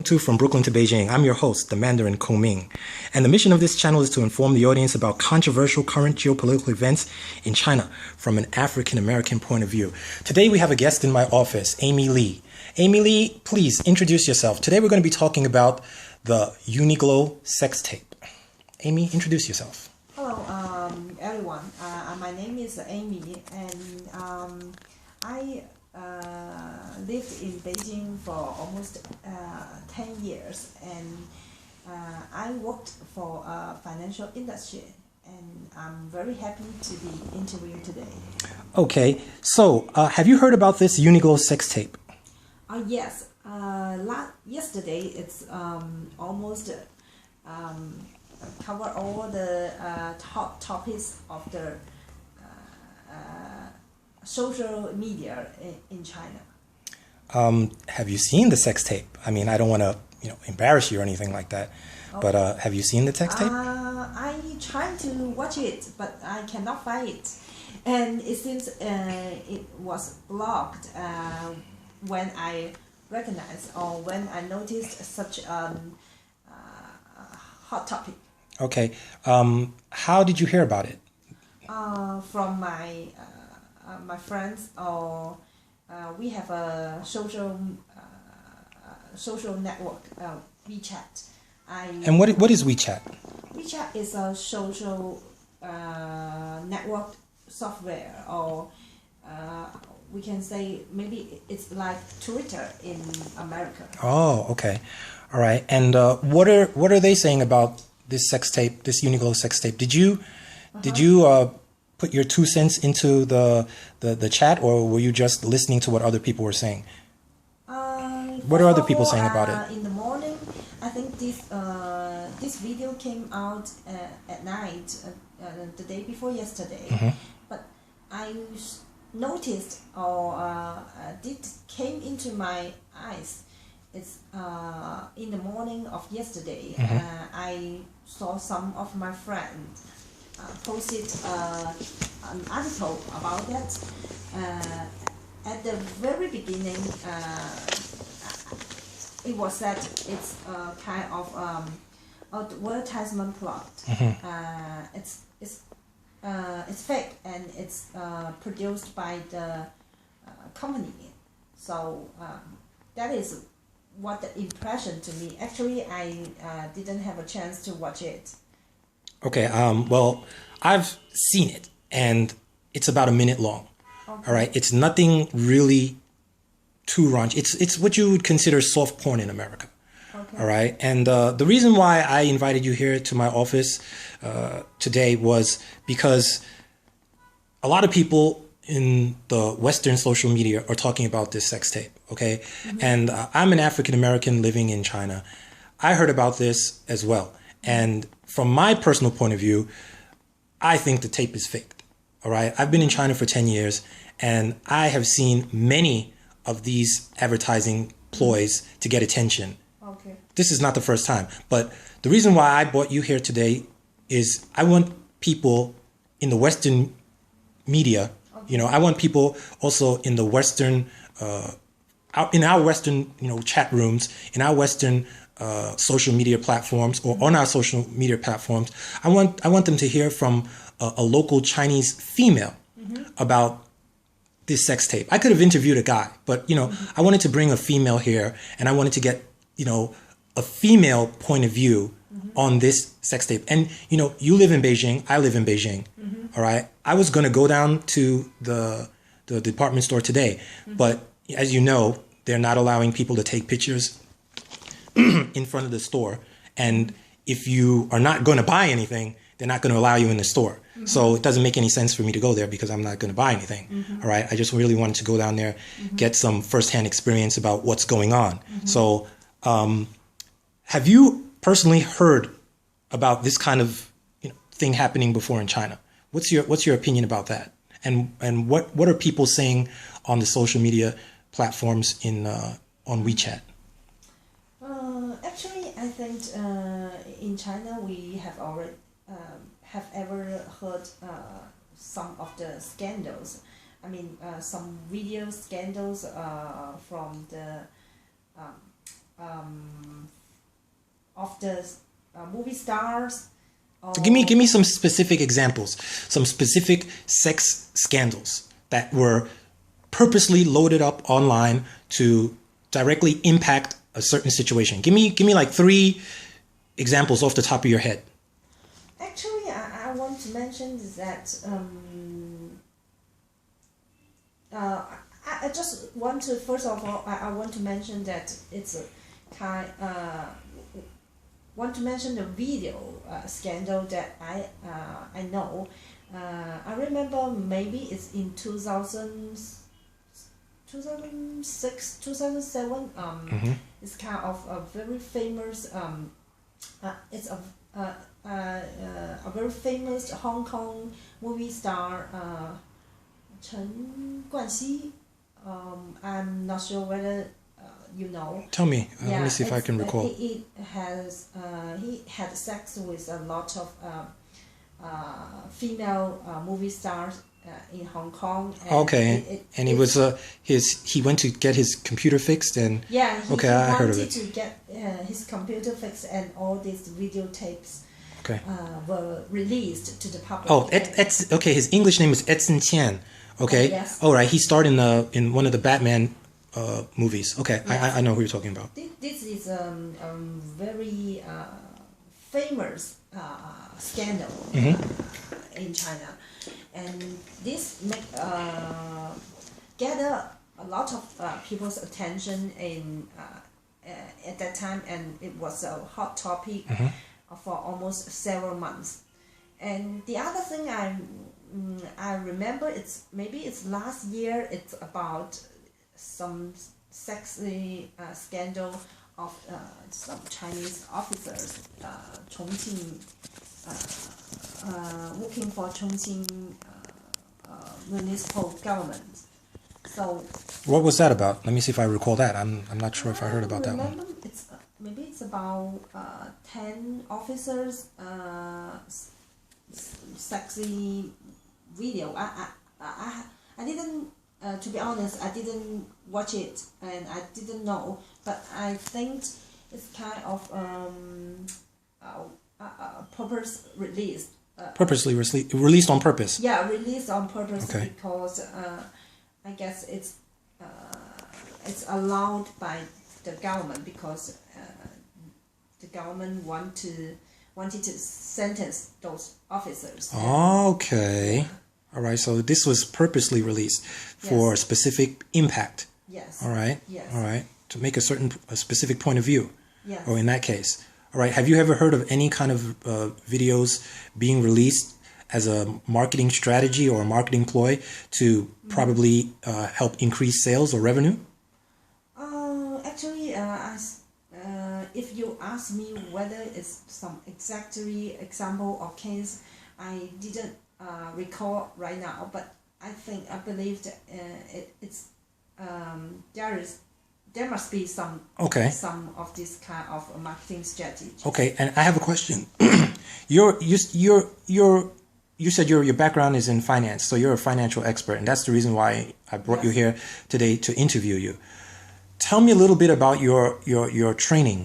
to From Brooklyn to Beijing. I'm your host, the Mandarin Ming. And the mission of this channel is to inform the audience about controversial current geopolitical events in China from an African American point of view. Today we have a guest in my office, Amy Lee. Amy Lee, please introduce yourself. Today we're going to be talking about the UNIQLO Sex Tape. Amy, introduce yourself. Hello, everyone. My name is Amy, and I lived in Beijing for almost 10 years, and I worked for financial industry, and I'm very happy to be interviewed today. Okay, so have you heard about this UNIQLO Sex Tape? Yes. Yesterday, it's almost cover all the top topics of the social media in China. Have you seen the sex tape? I mean, I don't want to, embarrass you or anything like that. But have you seen the sex tape? I tried to watch it, but I cannot find it, and it seems it was blocked when I recognized or when I noticed such hot topic. Okay. How did you hear about it? From my friends, or we have a social network, WeChat. And what is WeChat? WeChat is a social network software, or we can say maybe it's like Twitter in America. Oh, okay. All right. And what are they saying about this sex tape, this UNIQLO sex tape? Did you put your 2 cents into the chat, or were you just listening to what other people were saying? What are other people saying about it? In the morning, I think this video came out at night, the day before yesterday. Mm-hmm. But I noticed, or came into my eyes. It's in the morning of yesterday. Mm-hmm. I saw some of my friends posted an article about that. At the very beginning, it was that it's a kind of advertisement plot. Mm-hmm. It's fake, and it's produced by the company. So that is what the impression to me. Actually, I didn't have a chance to watch it. Okay. Well, I've seen it, and it's about a minute long. Okay. All right. It's nothing really too raunchy. It's what you would consider soft porn in America. Okay. All right. And the reason why I invited you here to my office today was because a lot of people in the Western social media are talking about this sex tape. Okay. Mm-hmm. And I'm an African American living in China. I heard about this as well. And from my personal point of view, I think the tape is faked. All right. I've been in China for 10 years, and I have seen many of these advertising ploys to get attention. Okay. This is not the first time. But the reason why I brought you here today is I want people in the Western media, I want people also in the Western, in our Western, chat rooms, in our Western social media platforms, or on our social media platforms. I want them to hear from a local Chinese female about this sex tape. I could have interviewed a guy, but I wanted to bring a female here, and I wanted to get a female point of view on this sex tape. And you live in Beijing, I live in Beijing. All right. I was going to go down to the department store today, but as you know, they're not allowing people to take pictures in front of the store. And if you are not going to buy anything, they're not going to allow you in the store. So it doesn't make any sense for me to go there because I'm not going to buy anything. All right. I just really wanted to go down there, get some firsthand experience about what's going on. So have you personally heard about this kind of thing happening before in China? What's your opinion about that? And what are people saying on the social media platforms on WeChat? Actually, I think in China we have already have ever heard some of the scandals. I mean, some video scandals from the of the movie stars. So give me some specific examples, some specific sex scandals that were purposely loaded up online to directly impact a certain situation. Give me like 3 examples off the top of your head. Actually, I want to mention that I just want to, first of all, I want to mention that it's a want to mention the video scandal that I know. I remember maybe it's in 2006, 2007. It's kind of a very famous. It's a very famous Hong Kong movie star, Chen Guanxi. I'm not sure whether you know. Tell me. Let me see if I can recall. He had sex with a lot of female movie stars in Hong Kong. And okay, and he went to get his computer fixed, and yeah, he I heard of it. wanted to get his computer fixed, and all these videotapes were released to the public. Oh, okay. His English name is Edson Tian. Okay. Yes. All right. He starred in one of the Batman movies. Okay, yes. I know who you're talking about. This is a very famous scandal in China, and this gather a lot of people's attention at that time, and it was a hot topic for almost several months. And the other thing I remember, maybe it's last year. It's about some sexy scandal of some Chinese officers, Chongqing, working for Chongqing municipal government. So what was that about? Let me see if I recall that. I'm not sure if I heard about that one. Maybe it's about 10 officers, sexy video. I didn't. To be honest, I didn't watch it and I didn't know, but I think it's kind of Purposely released on purpose. Yeah, released on purpose. Okay. Because I guess it's allowed by the government, because the government wanted to sentence those officers. Okay. All right, so this was purposely released for a specific impact. Yes. All right. Yes. All right, to make a specific point of view. Yes. Or in that case. All right, have you ever heard of any kind of videos being released as a marketing strategy or a marketing ploy to probably help increase sales or revenue? Actually, if you ask me whether it's some exactly example or case, I didn't recall right now, but I believe that there must be some of this kind of marketing strategy. Okay, and I have a question. You said your background is in finance, so you're a financial expert, and that's the reason why I brought you here today to interview you. Tell me a little bit about your training